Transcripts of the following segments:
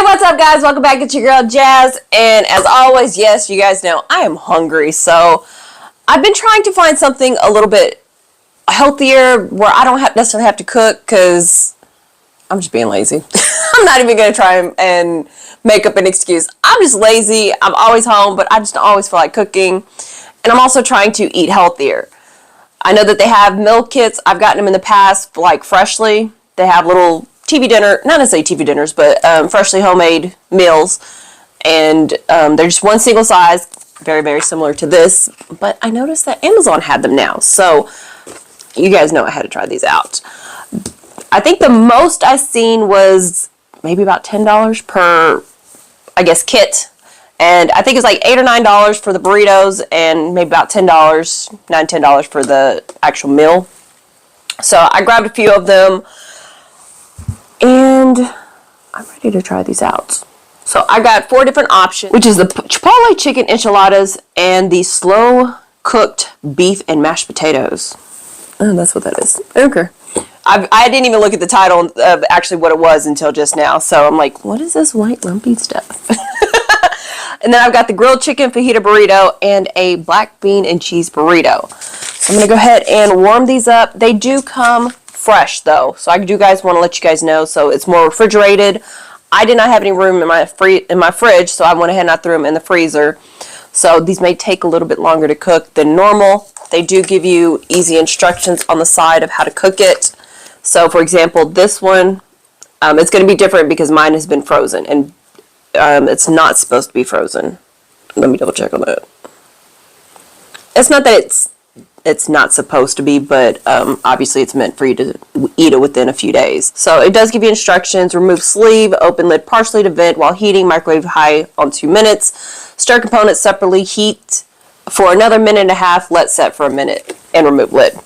what's up, guys? Welcome back. It's your girl Jazz, and as always, yes, you guys know I am hungry, so I've been trying to find something a little bit healthier where I don't necessarily have to cook because I'm just being lazy. I'm not even going to try and make up an excuse. I'm just lazy. I'm always home, but I just don't always feel like cooking, and I'm also trying to eat healthier. I know that they have meal kits. I've gotten them in the past, like freshly. They have little TV dinner, not necessarily TV dinners, but freshly homemade meals. And they're just one single size, very, very similar to this. But I noticed that Amazon had them now. So you guys know I had to try these out. I think the most I seen was maybe about $10 per, I guess, kit. And I think it's like $8 or $9 for the burritos and maybe about $10, $9-10 for the actual meal. So I grabbed a few of them. And I'm ready to try these out. So I got 4 different options, which is the Chipotle chicken enchiladas and the slow cooked beef and mashed potatoes. Oh, that's what that is. Okay. I didn't even look at the title of actually what it was until just now. So I'm like, what is this white lumpy stuff? And then I've got the grilled chicken fajita burrito and a black bean and cheese burrito. So I'm going to go ahead and warm these up. They do come fresh though, so I do guys want to let you guys know. So it's more refrigerated. I did not have any room in my fridge, so I went ahead and I threw them in the freezer. So these may take a little bit longer to cook than normal. They do give you easy instructions on the side of how to cook it. So for example, this one, it's going to be different because mine has been frozen, and it's not supposed to be frozen. Let me double check on that. It's not that it's not supposed to be, but obviously it's meant for you to eat it within a few days. So it does give you instructions. Remove sleeve, open lid partially to vent while heating, microwave high on 2 minutes. Stir components separately, heat for another minute and a half, let set for a minute, and remove lid.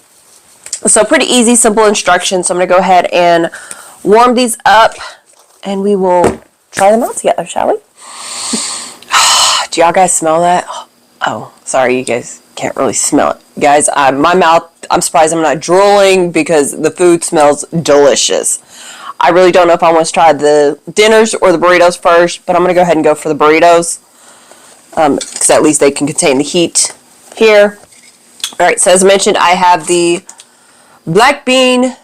So pretty easy, simple instructions. So I'm going to go ahead and warm these up, and we will try them out together, shall we? Do y'all guys smell that? Oh, sorry, you guys can't really smell it. Guys, my mouth, I'm surprised I'm not drooling because the food smells delicious. I really don't know if I want to try the dinners or the burritos first, but I'm going to go ahead and go for the burritos because at least they can contain the heat here. All right, so as I mentioned, I have the black bean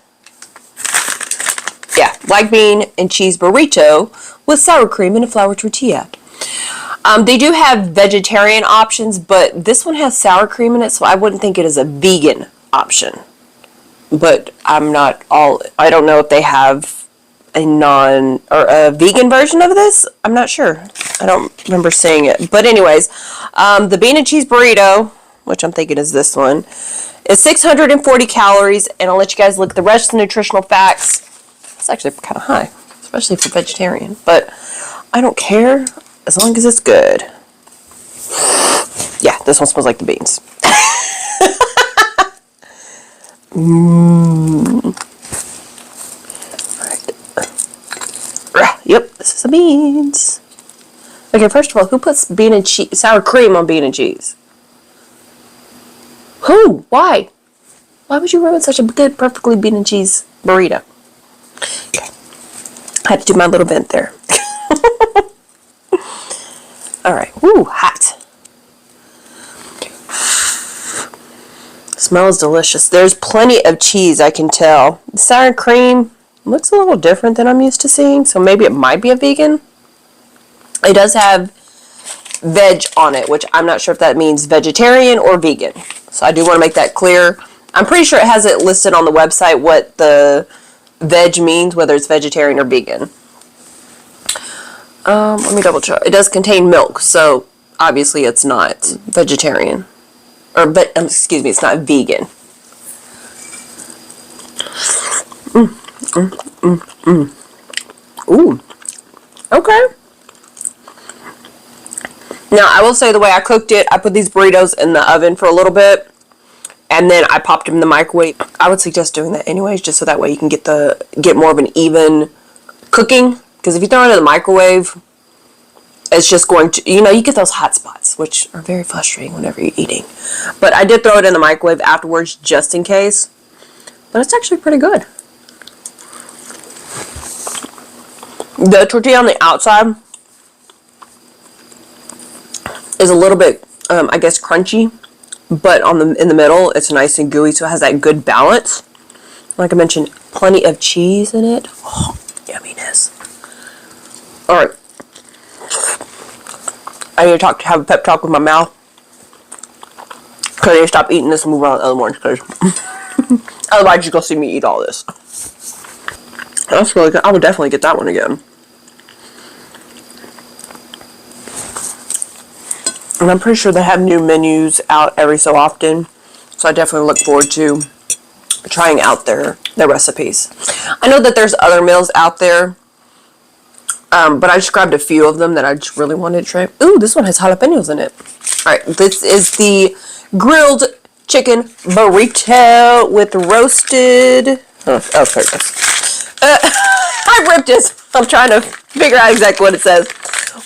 and cheese burrito with sour cream and a flour tortilla. They do have vegetarian options, but this one has sour cream in it, so I wouldn't think it is a vegan option. But I don't know if they have a vegan version of this. I'm not sure. I don't remember seeing it. But anyways, the bean and cheese burrito, which I'm thinking is this one, is 640 calories, and I'll let you guys look at the rest of the nutritional facts. It's actually kind of high, especially for vegetarian, but I don't care. As long as it's good. Yeah, this one smells like the beans. Right. Yep, this is the beans. Okay, first of all, who puts bean and cheese, sour cream on bean and cheese? Who? Why? Why would you ruin such a good, perfectly bean and cheese burrito? Okay. I had to do my little vent there. All right. Woo, hot. Smells delicious. There's plenty of cheese, I can tell. The sour cream looks a little different than I'm used to seeing, so maybe it might be a vegan. It does have veg on it, which I'm not sure if that means vegetarian or vegan. So I do want to make that clear. I'm pretty sure it has it listed on the website what the veg means, whether it's vegetarian or vegan. Let me double check. It does contain milk, so obviously it's not vegetarian. Excuse me, it's not vegan. Ooh. Okay. Now, I will say the way I cooked it, I put these burritos in the oven for a little bit, and then I popped them in the microwave. I would suggest doing that anyways, just so that way you can get more of an even cooking. Because if you throw it in the microwave, it's just going to, you get those hot spots, which are very frustrating whenever you're eating. But I did throw it in the microwave afterwards, just in case. But it's actually pretty good. The tortilla on the outside is a little bit, I guess, crunchy, but in the middle, it's nice and gooey, so it has that good balance. Like I mentioned, plenty of cheese in it. Oh, yumminess. All right. I need to have a pep talk with my mouth. Because I need to stop eating this and move on to the other ones. Because otherwise, you're going to see me eat all this. That's really good. I would definitely get that one again. And I'm pretty sure they have new menus out every so often. So I definitely look forward to trying out their recipes. I know that there's other meals out there. But I just grabbed a few of them that I just really wanted to try. Ooh, this one has jalapenos in it. Alright, this is the grilled chicken burrito with roasted... okay. I ripped this. I'm trying to figure out exactly what it says.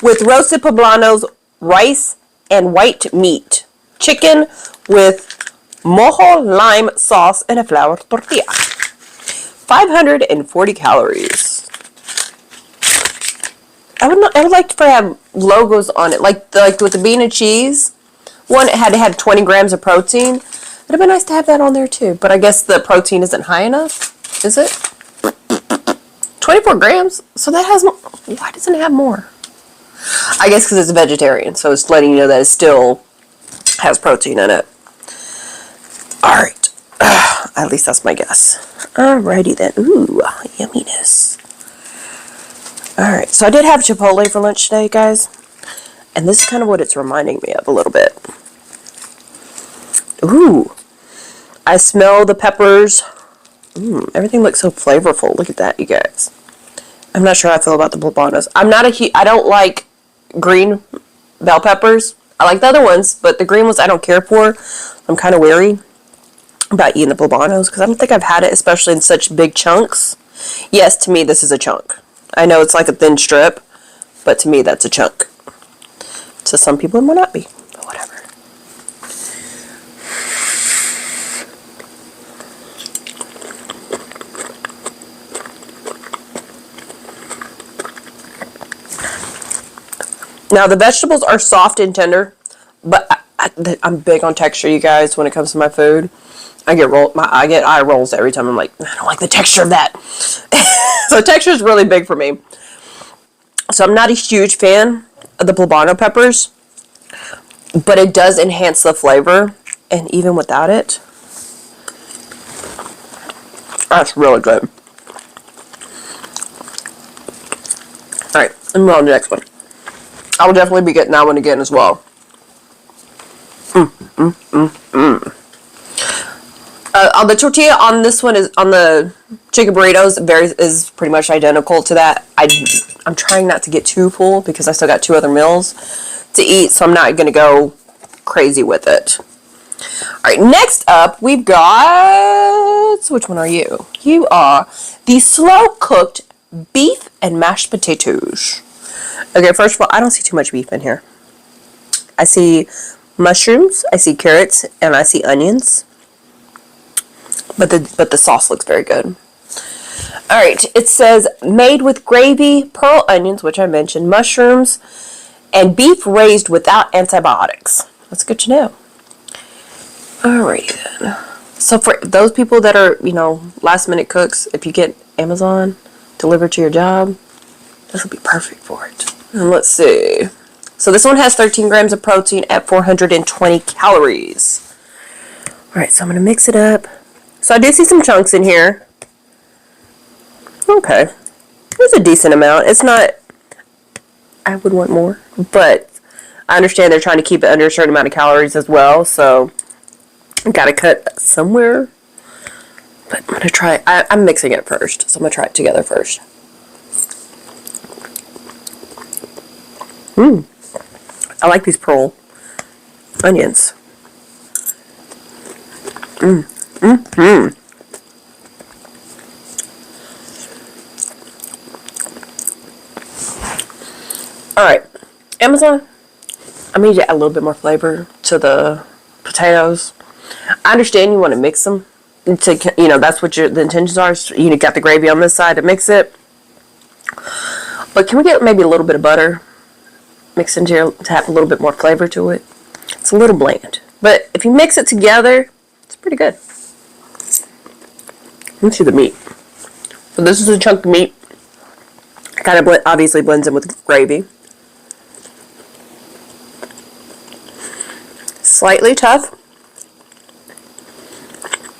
With roasted poblanos, rice, and white meat. Chicken with mojo lime sauce and a flour tortilla. 540 calories. I would like to have logos on it, like with the bean and cheese one. It had 20 grams of protein. It'd be nice to have that on there too, but I guess the protein isn't high enough. Is it? 24 grams. So that has. Why doesn't it have more? I guess because it's a vegetarian, so it's letting you know that it still has protein in it. All right. At least that's my guess. Alrighty then. Ooh, yumminess. Alright, so I did have Chipotle for lunch today, guys. And this is kind of what it's reminding me of a little bit. Ooh. I smell the peppers. Everything looks so flavorful. Look at that, you guys. I'm not sure how I feel about the poblanos. I don't like green bell peppers. I like the other ones, but the green ones I don't care for. I'm kind of wary about eating the poblanos because I don't think I've had it, especially in such big chunks. Yes, to me, this is a chunk. I know it's like a thin strip, but to me, that's a chunk. To some people, it might not be, but whatever. Now, the vegetables are soft and tender, but I'm big on texture, you guys, when it comes to my food. I get eye rolls every time. I'm like, I don't like the texture of that. So texture is really big for me. So I'm not a huge fan of the poblano peppers, but it does enhance the flavor. And even without it, that's really good. All right, and we're on the next one. I will definitely be getting that one again as well. The tortilla on this one is on the chicken burritos is pretty much identical to that. I'm trying not to get too full because I still got 2 other meals to eat, so I'm not going to go crazy with it. Alright, next up we've got... Which one are you? You are the slow cooked beef and mashed potatoes. Okay, first of all, I don't see too much beef in here. I see mushrooms, I see carrots, and I see onions. But the sauce looks very good. Alright, it says made with gravy, pearl onions, which I mentioned, mushrooms, and beef raised without antibiotics. That's good to know. Alrighty then. So for those people that are, last minute cooks, if you get Amazon delivered to your job, this will be perfect for it. And let's see. So this one has 13 grams of protein at 420 calories. Alright, so I'm going to mix it up. So I do see some chunks in here. Okay. There's a decent amount. It's not... I would want more. But I understand they're trying to keep it under a certain amount of calories as well. So gotta cut somewhere. But I'm going to try... I'm mixing it first. So I'm going to try it together first. I like these pearl onions. Alright, Amazon, I need to add a little bit more flavor to the potatoes. I understand you want to mix them. That's what the intentions are. You got the gravy on this side to mix it. But can we get maybe a little bit of butter mixed into here to have a little bit more flavor to it? It's a little bland. But if you mix it together, it's pretty good. Let me see the meat. So this is a chunk of meat. Kind of obviously blends in with gravy. Slightly tough.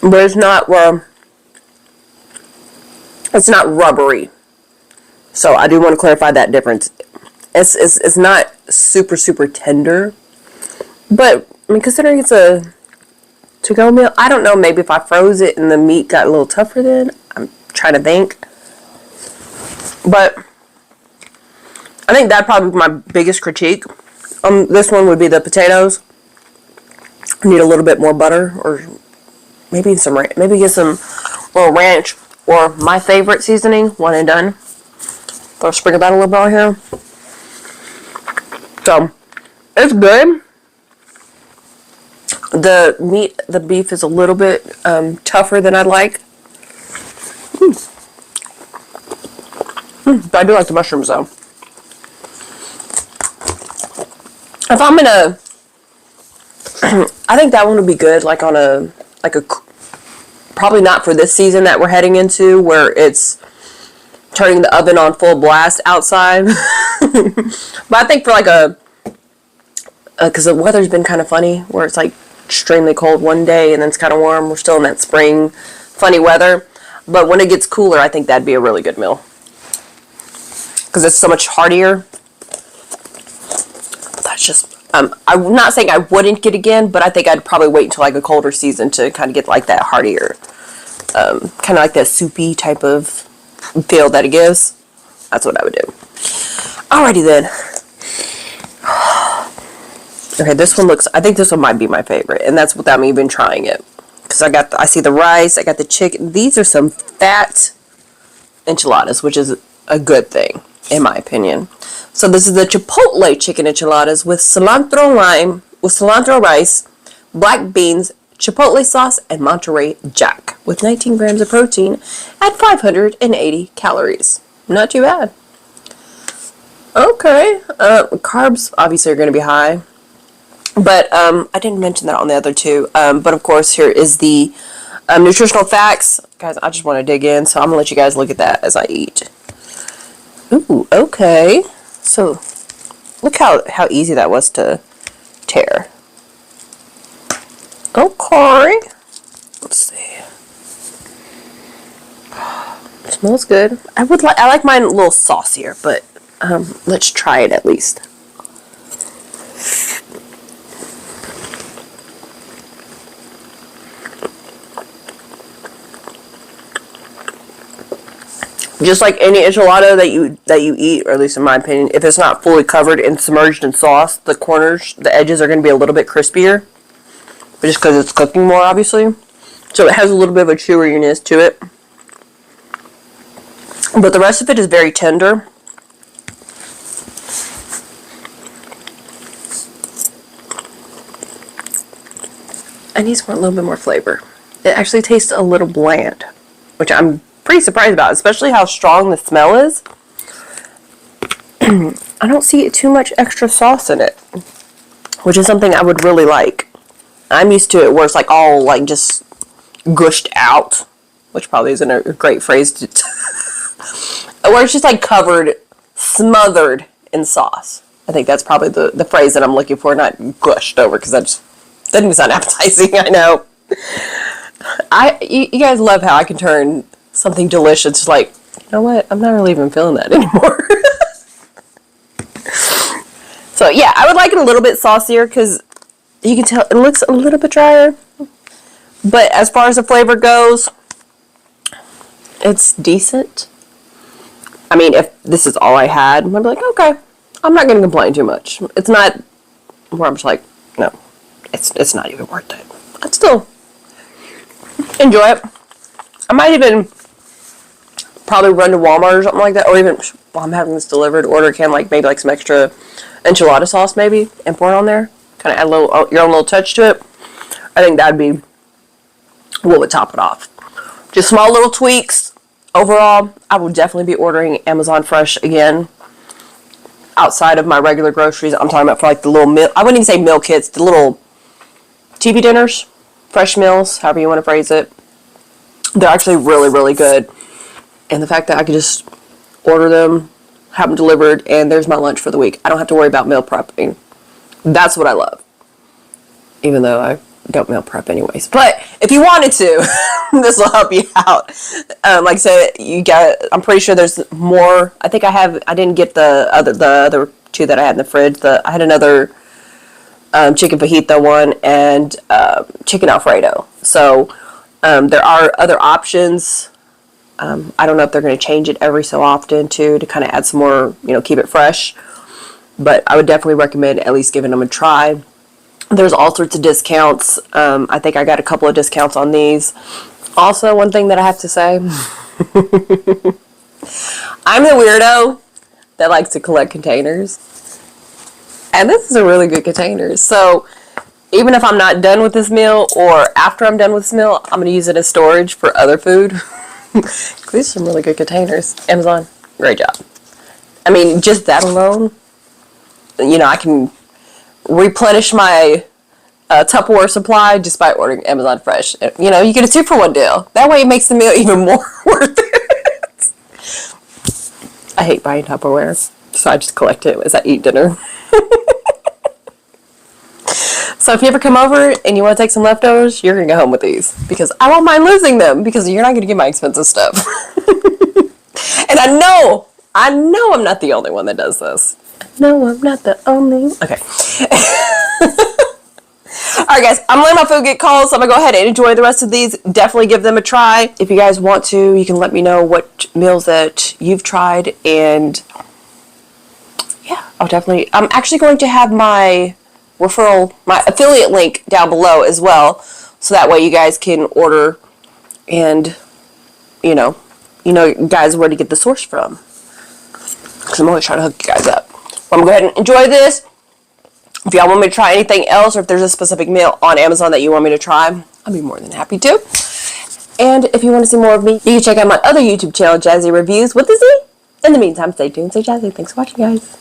But it's not, well, it's not rubbery. So I do want to clarify that difference. It's not super, super tender. But, I mean, considering it's a to-go meal, I don't know, maybe if I froze it and the meat got a little tougher then. I'm trying to think. But I think that'd probably be my biggest critique. This one would be the potatoes. I need a little bit more butter, or maybe get some little ranch, or my favorite seasoning, one and done. Throw a sprinkle that a little bit on here. So it's good. The beef is a little bit tougher than I'd like. But I do like the mushrooms though. If I'm gonna, I think that one would be good, like on a probably not for this season that we're heading into, where it's turning the oven on full blast outside. But I think for like because the weather's been kind of funny, where it's like extremely cold one day and then it's kind of warm. We're still in that spring funny weather. But when it gets cooler, I think that'd be a really good meal, because it's so much heartier. That's just, I'm not saying I wouldn't get again, but I think I'd probably wait until like a colder season to kind of get like that heartier, kind of like that soupy type of feel that it gives. That's what I would do. Alrighty then. Okay, this one looks, I think this one might be my favorite, and that's without me even trying it. Because I see the rice, I got the chicken. These are some fat enchiladas, which is a good thing, in my opinion. So this is the Chipotle chicken enchiladas with cilantro rice, black beans, Chipotle sauce, and Monterey Jack, with 19 grams of protein at 580 calories. Not too bad. Okay, carbs obviously are going to be high. But I didn't mention that on the other two. But of course, here is the nutritional facts. Guys, I just want to dig in, so I'm going to let you guys look at that as I eat. Ooh, okay. So, look how easy that was to tear. Okay. Let's see. It smells good. I like mine a little saucier, but let's try it at least. Just like any enchilada that you eat, or at least in my opinion, if it's not fully covered and submerged in sauce, the corners, the edges are going to be a little bit crispier. But just because it's cooking more, obviously. So it has a little bit of a chewiness to it. But the rest of it is very tender. I need a little bit more flavor. It actually tastes a little bland, which I'm pretty surprised about, especially how strong the smell is. I don't see too much extra sauce in it, which is something I would really like. I'm used to it where it's like all like just gushed out, which probably isn't a great phrase to where it's just like covered, smothered in sauce. I think that's probably the phrase that I'm looking for, not gushed over, because that just doesn't even sound appetizing. I know. You guys love how I can turn something delicious like, you know what, I'm not really even feeling that anymore. So yeah, I would like it a little bit saucier, because you can tell it looks a little bit drier. But as far as the flavor goes, it's decent. I mean, if this is all I had, I'd be like, okay, I'm not going to complain too much. It's not where I'm just like, no, it's not even worth it. I'd still enjoy it. I might even probably run to Walmart or something like that, or even while I'm having this delivered, order a can, like maybe like some extra enchilada sauce maybe, and pour it on there. Kind of add your own little touch to it. I think that'd be what would top it off. Just small little tweaks. Overall, I would definitely be ordering Amazon Fresh again. outside of my regular groceries. I'm talking about for like the little meal. I wouldn't even say meal kits, the little TV dinners, fresh meals, however you want to phrase it. They're actually really, really good. And the fact that I could just order them, have them delivered, and there's my lunch for the week. I don't have to worry about meal prepping. That's what I love. Even though I don't meal prep anyways. But if you wanted to, this will help you out. Like I said, I'm pretty sure there's more. I think I didn't get the other two that I had in the fridge. I had another chicken fajita one and chicken Alfredo. So there are other options. I don't know if they're going to change it every so often to kind of add some more, keep it fresh. But I would definitely recommend at least giving them a try. There's all sorts of discounts. I think I got a couple of discounts on these. Also, one thing that I have to say, I'm the weirdo that likes to collect containers. And this is a really good container. So even if I'm not done with this meal or after I'm done with this meal, I'm going to use it as storage for other food. These are some really good containers. Amazon, great job. I mean, just that alone, I can replenish my Tupperware supply just by ordering Amazon Fresh. You get a 2-for-1 deal. That way it makes the meal even more worth it. I hate buying Tupperware, so I just collect it as I eat dinner. So if you ever come over and you want to take some leftovers, you're going to go home with these. Because I won't mind losing them, because you're not going to get my expensive stuff. And I know I'm not the only one that does this. No, I'm not the only. Okay. Alright guys, I'm letting my food get cold, so I'm going to go ahead and enjoy the rest of these. Definitely give them a try. If you guys want to, you can let me know what meals that you've tried. And yeah, I'm actually going to have my my affiliate link down below as well. So that way you guys can order and, guys where to get the source from. Because I'm always trying to hook you guys up. I'm going to go ahead and enjoy this. If y'all want me to try anything else, or if there's a specific meal on Amazon that you want me to try, I'll be more than happy to. And if you want to see more of me, you can check out my other YouTube channel, Jazzy Reviewz with the Z. In the meantime, stay tuned, stay jazzy. Thanks for watching, guys.